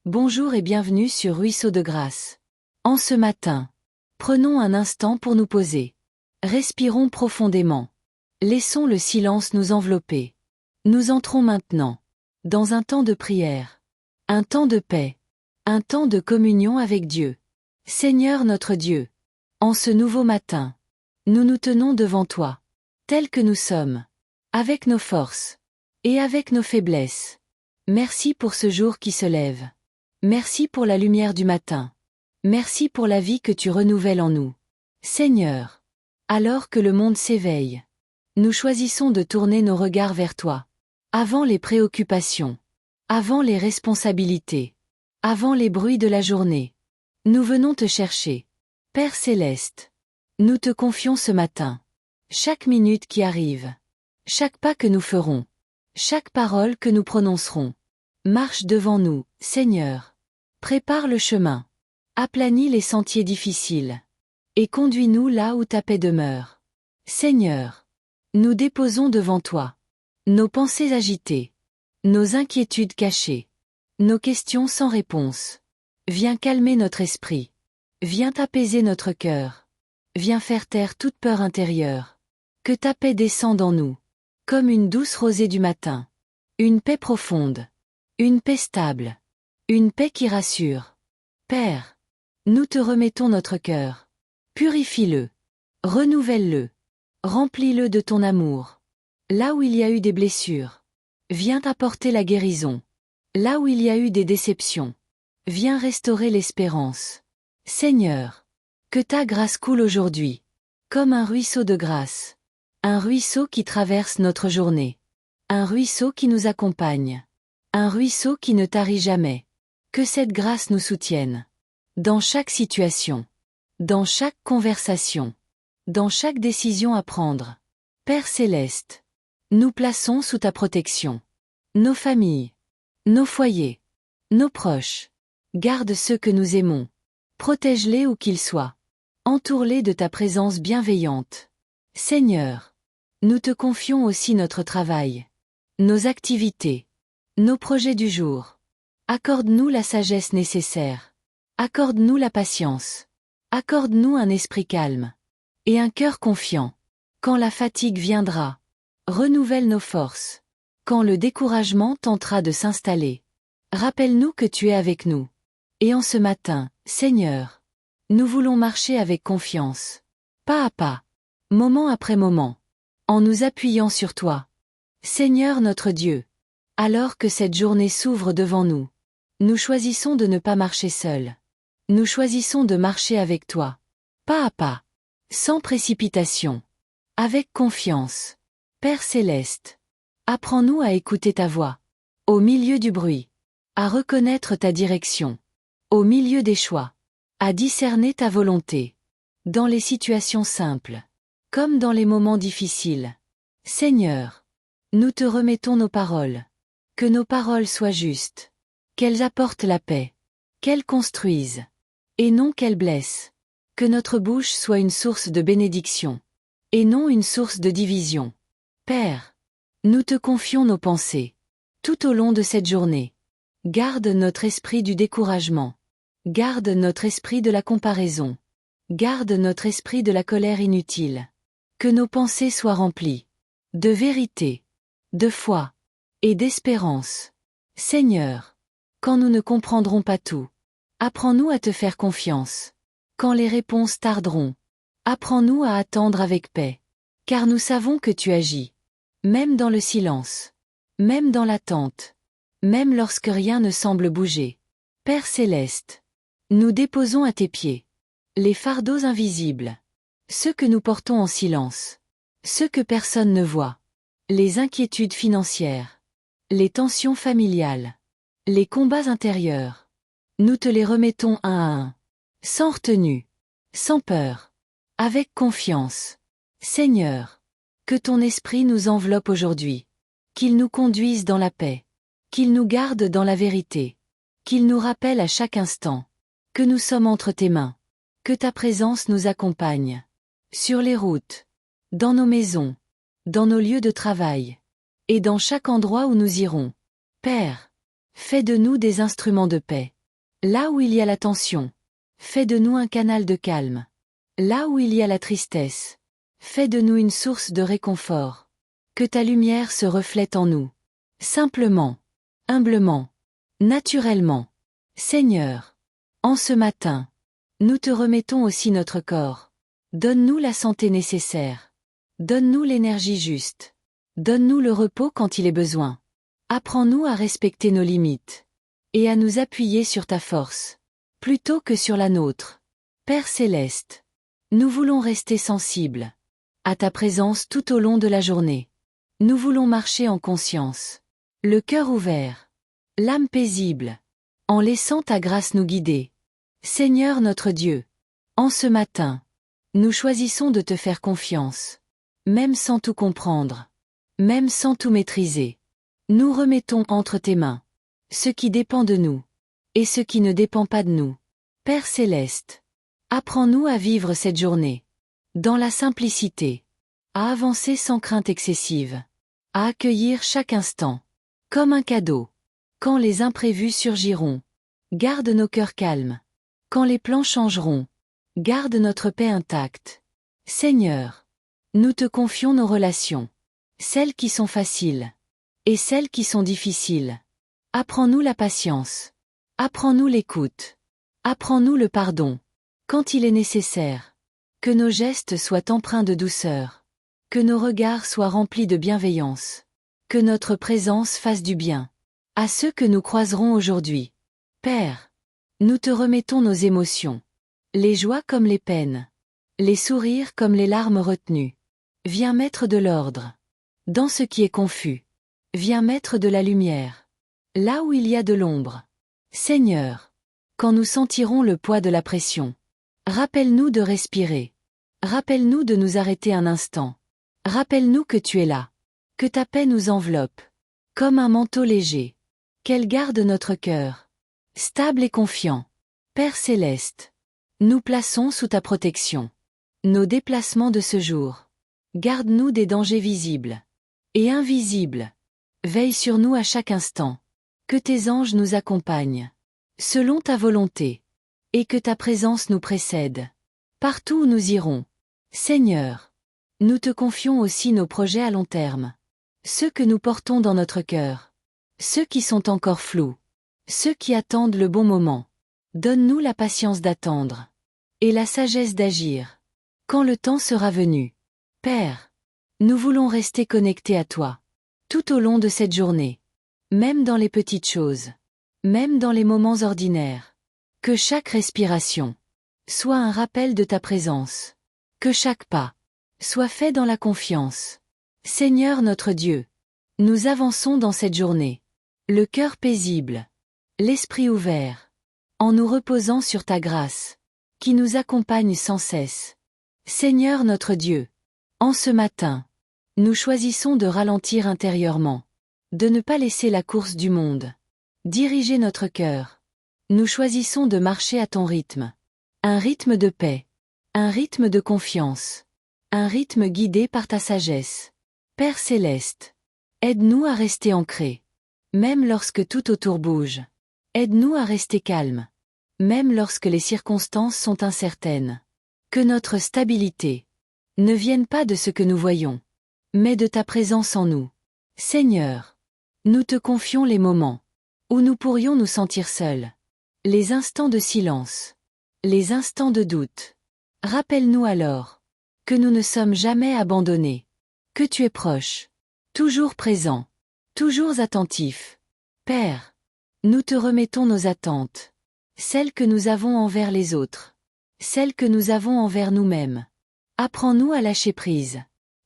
Bonjour et bienvenue sur Ruisseau de Grâce. En ce matin, prenons un instant pour nous poser. Respirons profondément. Laissons le silence nous envelopper. Nous entrons maintenant dans un temps de prière, un temps de paix, un temps de communion avec Dieu. Seigneur notre Dieu, en ce nouveau matin, nous nous tenons devant toi, tels que nous sommes, avec nos forces et avec nos faiblesses. Merci pour ce jour qui se lève. Merci pour la lumière du matin. Merci pour la vie que tu renouvelles en nous. Seigneur, alors que le monde s'éveille, nous choisissons de tourner nos regards vers toi. Avant les préoccupations, avant les responsabilités, avant les bruits de la journée, nous venons te chercher. Père Céleste, nous te confions ce matin. Chaque minute qui arrive, chaque pas que nous ferons, chaque parole que nous prononcerons. Marche devant nous, Seigneur. Prépare le chemin. Aplanis les sentiers difficiles. Et conduis-nous là où ta paix demeure. Seigneur, nous déposons devant toi nos pensées agitées, nos inquiétudes cachées, nos questions sans réponse. Viens calmer notre esprit. Viens apaiser notre cœur. Viens faire taire toute peur intérieure. Que ta paix descende en nous, comme une douce rosée du matin. Une paix profonde. Une paix stable. Une paix qui rassure. Père, nous te remettons notre cœur. Purifie-le. Renouvelle-le. Remplis-le de ton amour. Là où il y a eu des blessures, viens apporter la guérison. Là où il y a eu des déceptions, viens restaurer l'espérance. Seigneur, que ta grâce coule aujourd'hui, comme un ruisseau de grâce. Un ruisseau qui traverse notre journée. Un ruisseau qui nous accompagne. Un ruisseau qui ne tarit jamais. Que cette grâce nous soutienne. Dans chaque situation. Dans chaque conversation. Dans chaque décision à prendre. Père Céleste, nous plaçons sous ta protection nos familles, nos foyers, nos proches. Garde ceux que nous aimons. Protège-les où qu'ils soient. Entoure-les de ta présence bienveillante. Seigneur, nous te confions aussi notre travail, nos activités, nos projets du jour. Accorde-nous la sagesse nécessaire. Accorde-nous la patience. Accorde-nous un esprit calme et un cœur confiant. Quand la fatigue viendra, renouvelle nos forces. Quand le découragement tentera de s'installer, rappelle-nous que tu es avec nous. Et en ce matin, Seigneur, nous voulons marcher avec confiance, pas à pas, moment après moment, en nous appuyant sur toi. Seigneur notre Dieu, alors que cette journée s'ouvre devant nous, nous choisissons de ne pas marcher seuls. Nous choisissons de marcher avec toi, pas à pas, sans précipitation, avec confiance. Père Céleste, apprends-nous à écouter ta voix, au milieu du bruit, à reconnaître ta direction, au milieu des choix, à discerner ta volonté, dans les situations simples, comme dans les moments difficiles. Seigneur, nous te remettons nos paroles. Que nos paroles soient justes, qu'elles apportent la paix, qu'elles construisent, et non qu'elles blessent. Que notre bouche soit une source de bénédiction, et non une source de division. Père, nous te confions nos pensées. Tout au long de cette journée, garde notre esprit du découragement. Garde notre esprit de la comparaison. Garde notre esprit de la colère inutile. Que nos pensées soient remplies de vérité, de foi et d'espérance. Seigneur, quand nous ne comprendrons pas tout, apprends-nous à te faire confiance. Quand les réponses tarderont, apprends-nous à attendre avec paix. Car nous savons que tu agis, même dans le silence, même dans l'attente, même lorsque rien ne semble bouger. Père Céleste, nous déposons à tes pieds les fardeaux invisibles, ceux que nous portons en silence, ceux que personne ne voit, les inquiétudes financières, les tensions familiales, les combats intérieurs. Nous te les remettons un à un, sans retenue, sans peur, avec confiance. Seigneur, que ton esprit nous enveloppe aujourd'hui, qu'il nous conduise dans la paix, qu'il nous garde dans la vérité, qu'il nous rappelle à chaque instant que nous sommes entre tes mains, que ta présence nous accompagne, sur les routes, dans nos maisons, dans nos lieux de travail, et dans chaque endroit où nous irons. Père, fais de nous des instruments de paix. Là où il y a la tension, fais de nous un canal de calme. Là où il y a la tristesse, fais de nous une source de réconfort. Que ta lumière se reflète en nous. Simplement, humblement, naturellement. Seigneur, en ce matin, nous te remettons aussi notre corps. Donne-nous la santé nécessaire. Donne-nous l'énergie juste. Donne-nous le repos quand il est besoin. Apprends-nous à respecter nos limites. Et à nous appuyer sur ta force, plutôt que sur la nôtre. Père céleste, nous voulons rester sensibles à ta présence tout au long de la journée. Nous voulons marcher en conscience, le cœur ouvert, l'âme paisible, en laissant ta grâce nous guider. Seigneur notre Dieu, en ce matin, nous choisissons de te faire confiance, même sans tout comprendre, même sans tout maîtriser. Nous remettons entre tes mains ce qui dépend de nous, et ce qui ne dépend pas de nous. Père céleste, apprends-nous à vivre cette journée, dans la simplicité, à avancer sans crainte excessive, à accueillir chaque instant, comme un cadeau. Quand les imprévus surgiront, garde nos cœurs calmes. Quand les plans changeront, garde notre paix intacte. Seigneur, nous te confions nos relations, celles qui sont faciles, et celles qui sont difficiles. Apprends-nous la patience. Apprends-nous l'écoute. Apprends-nous le pardon, quand il est nécessaire. Que nos gestes soient empreints de douceur. Que nos regards soient remplis de bienveillance. Que notre présence fasse du bien à ceux que nous croiserons aujourd'hui. Père, nous te remettons nos émotions. Les joies comme les peines. Les sourires comme les larmes retenues. Viens mettre de l'ordre dans ce qui est confus. Viens mettre de la lumière là où il y a de l'ombre. Seigneur, quand nous sentirons le poids de la pression, rappelle-nous de respirer. Rappelle-nous de nous arrêter un instant. Rappelle-nous que tu es là, que ta paix nous enveloppe, comme un manteau léger, qu'elle garde notre cœur, stable et confiant. Père céleste, nous plaçons sous ta protection nos déplacements de ce jour. Garde-nous des dangers visibles et invisibles. Veille sur nous à chaque instant. Que tes anges nous accompagnent, selon ta volonté, et que ta présence nous précède, partout où nous irons. Seigneur, nous te confions aussi nos projets à long terme, ceux que nous portons dans notre cœur, ceux qui sont encore flous, ceux qui attendent le bon moment. Donne-nous la patience d'attendre, et la sagesse d'agir, quand le temps sera venu. Père, nous voulons rester connectés à toi, tout au long de cette journée. Même dans les petites choses, même dans les moments ordinaires. Que chaque respiration soit un rappel de ta présence. Que chaque pas soit fait dans la confiance. Seigneur notre Dieu, nous avançons dans cette journée, le cœur paisible, l'esprit ouvert, en nous reposant sur ta grâce, qui nous accompagne sans cesse. Seigneur notre Dieu, en ce matin, nous choisissons de ralentir intérieurement. De ne pas laisser la course du monde diriger notre cœur. Nous choisissons de marcher à ton rythme. Un rythme de paix. Un rythme de confiance. Un rythme guidé par ta sagesse. Père céleste, aide-nous à rester ancrés, même lorsque tout autour bouge. Aide-nous à rester calmes, même lorsque les circonstances sont incertaines. Que notre stabilité ne vienne pas de ce que nous voyons, mais de ta présence en nous. Seigneur, nous te confions les moments où nous pourrions nous sentir seuls, les instants de silence, les instants de doute. Rappelle-nous alors que nous ne sommes jamais abandonnés, que tu es proche, toujours présent, toujours attentif. Père, nous te remettons nos attentes, celles que nous avons envers les autres, celles que nous avons envers nous-mêmes. Apprends-nous à lâcher prise,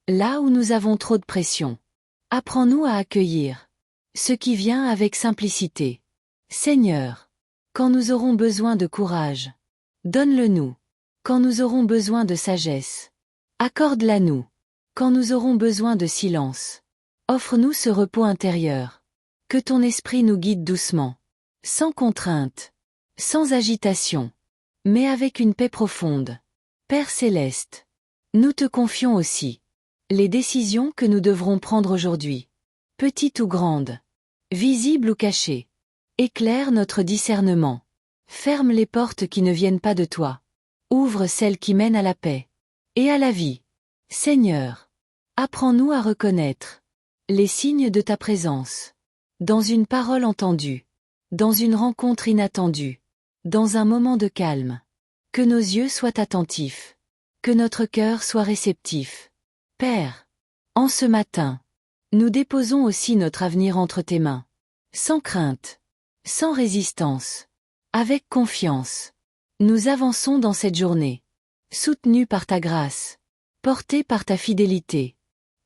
là où nous avons trop de pression. Apprends-nous à accueillir ce qui vient avec simplicité. Seigneur, quand nous aurons besoin de courage, donne-le-nous. Quand nous aurons besoin de sagesse, accorde-la-nous. Quand nous aurons besoin de silence, offre-nous ce repos intérieur. Que ton esprit nous guide doucement, sans contrainte, sans agitation, mais avec une paix profonde. Père céleste, nous te confions aussi les décisions que nous devrons prendre aujourd'hui, petites ou grandes, visibles ou cachées. Éclaire notre discernement. Ferme les portes qui ne viennent pas de toi. Ouvre celles qui mènent à la paix et à la vie. Seigneur, apprends-nous à reconnaître les signes de ta présence. Dans une parole entendue, dans une rencontre inattendue, dans un moment de calme. Que nos yeux soient attentifs, que notre cœur soit réceptif. Père, en ce matin, nous déposons aussi notre avenir entre tes mains. Sans crainte, sans résistance, avec confiance. Nous avançons dans cette journée, soutenus par ta grâce, portés par ta fidélité,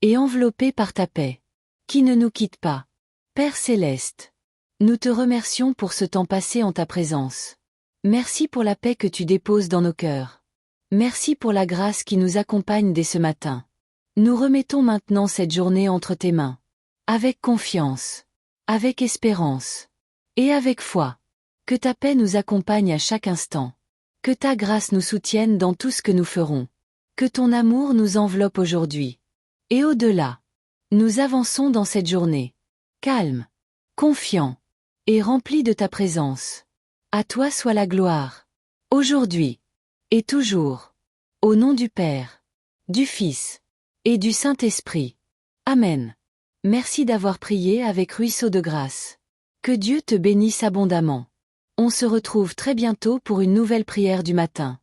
et enveloppés par ta paix, qui ne nous quitte pas. Père céleste, nous te remercions pour ce temps passé en ta présence. Merci pour la paix que tu déposes dans nos cœurs. Merci pour la grâce qui nous accompagne dès ce matin. Nous remettons maintenant cette journée entre tes mains. Avec confiance, avec espérance, et avec foi. Que ta paix nous accompagne à chaque instant. Que ta grâce nous soutienne dans tout ce que nous ferons. Que ton amour nous enveloppe aujourd'hui. Et au-delà. Nous avançons dans cette journée. Calme, confiant, et rempli de ta présence. À toi soit la gloire. Aujourd'hui. Et toujours. Au nom du Père, du Fils, et du Saint-Esprit. Amen. Merci d'avoir prié avec Ruisseau de Grâce. Que Dieu te bénisse abondamment. On se retrouve très bientôt pour une nouvelle prière du matin.